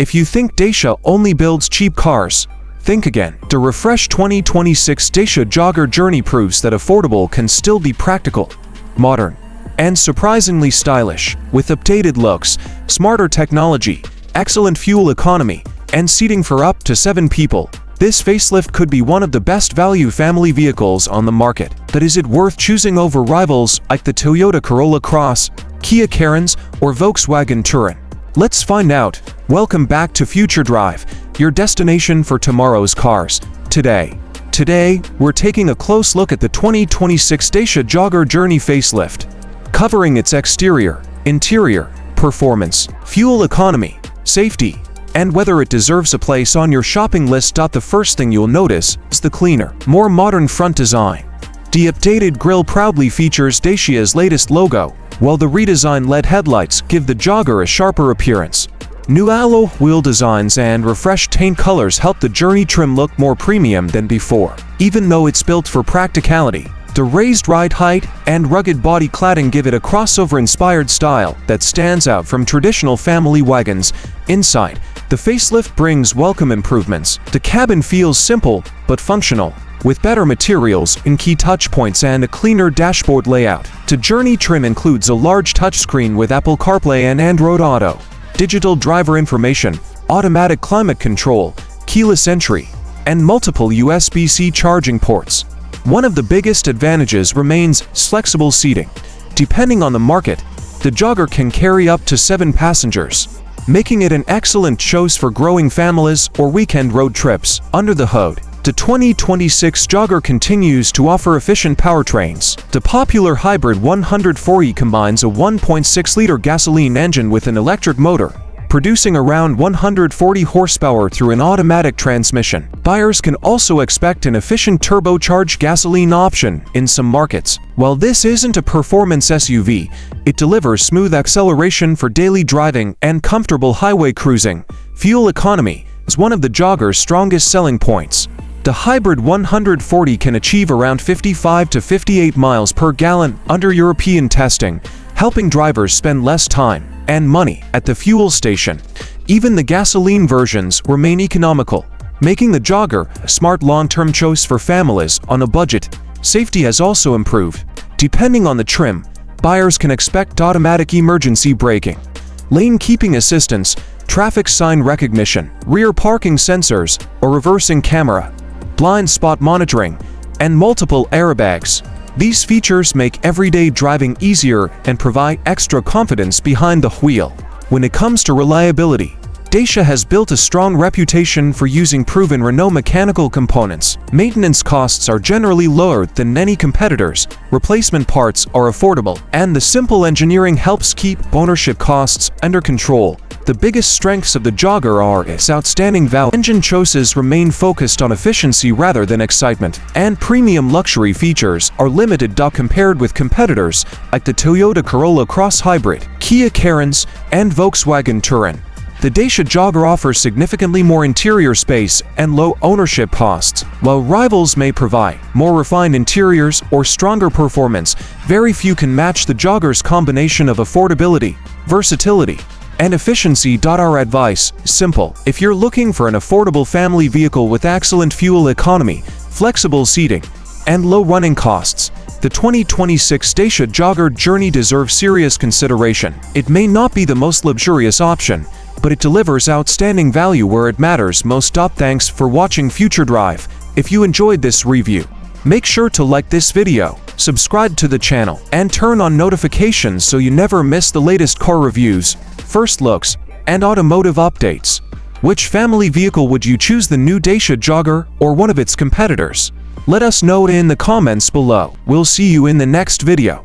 If you think Dacia only builds cheap cars, think again. The refreshed 2026 Dacia Jogger Journey proves that affordable can still be practical, modern, and surprisingly stylish. With updated looks, smarter technology, excellent fuel economy, and seating for up to 7 people, this facelift could be one of the best value family vehicles on the market. But is it worth choosing over rivals like the Toyota Corolla Cross, Kia Carens, or Volkswagen Touran? Let's find out. Welcome back to Future Drive, your destination for tomorrow's cars. Today, we're taking a close look at the 2026 Dacia Jogger Journey Facelift, covering its exterior, interior, performance, fuel economy, safety, and whether it deserves a place on your shopping list. The first thing you'll notice is the cleaner, more modern front design. The updated grille proudly features Dacia's latest logo, while the redesigned LED headlights give the Jogger a sharper appearance. New alloy wheel designs and refreshed paint colors help the Journey trim look more premium than before. Even though it's built for practicality, the raised ride height and rugged body cladding give it a crossover-inspired style that stands out from traditional family wagons. Inside, the facelift brings welcome improvements. The cabin feels simple but functional, with better materials in key touchpoints and a cleaner dashboard layout. The Journey trim includes a large touchscreen with Apple CarPlay and Android Auto, digital driver information, automatic climate control, keyless entry, and multiple USB-C charging ports. One of the biggest advantages remains flexible seating. Depending on the market, the Jogger can carry up to 7 passengers, making it an excellent choice for growing families or weekend road trips. Under the hood, the 2026 Jogger continues to offer efficient powertrains. The popular hybrid 140e combines a 1.6-liter gasoline engine with an electric motor, producing around 140 horsepower through an automatic transmission. Buyers can also expect an efficient turbocharged gasoline option in some markets. While this isn't a performance SUV, it delivers smooth acceleration for daily driving and comfortable highway cruising. Fuel economy is one of the Jogger's strongest selling points. The hybrid 140 can achieve around 55 to 58 miles per gallon under European testing, helping drivers spend less time and money at the fuel station. Even the gasoline versions remain economical, making the Jogger a smart long-term choice for families on a budget. Safety has also improved. Depending on the trim, buyers can expect automatic emergency braking, lane keeping assistance, traffic sign recognition, rear parking sensors or reversing camera, blind spot monitoring, and multiple airbags. These features make everyday driving easier and provide extra confidence behind the wheel. When it comes to reliability, Dacia has built a strong reputation for using proven Renault mechanical components. Maintenance costs are generally lower than many competitors, replacement parts are affordable, and the simple engineering helps keep ownership costs under control. The biggest strengths of the Jogger are its outstanding value. Engine choices remain focused on efficiency rather than excitement, and premium luxury features are limited compared with competitors like the Toyota Corolla Cross Hybrid, Kia Carens, and Volkswagen Touran. The Dacia Jogger offers significantly more interior space and low ownership costs. While rivals may provide more refined interiors or stronger performance, very few can match the Jogger's combination of affordability, versatility, and efficiency. Our advice is simple. If you're looking for an affordable family vehicle with excellent fuel economy, flexible seating, and low running costs, the 2026 Dacia Jogger Journey deserves serious consideration. It may not be the most luxurious option, but it delivers outstanding value where it matters most. Thanks for watching Future Drive. If you enjoyed this review, make sure to like this video, subscribe to the channel, and turn on notifications so you never miss the latest car reviews, first looks, and automotive updates. Which family vehicle would you choose, the new Dacia Jogger or one of its competitors? Let us know in the comments below. We'll see you in the next video.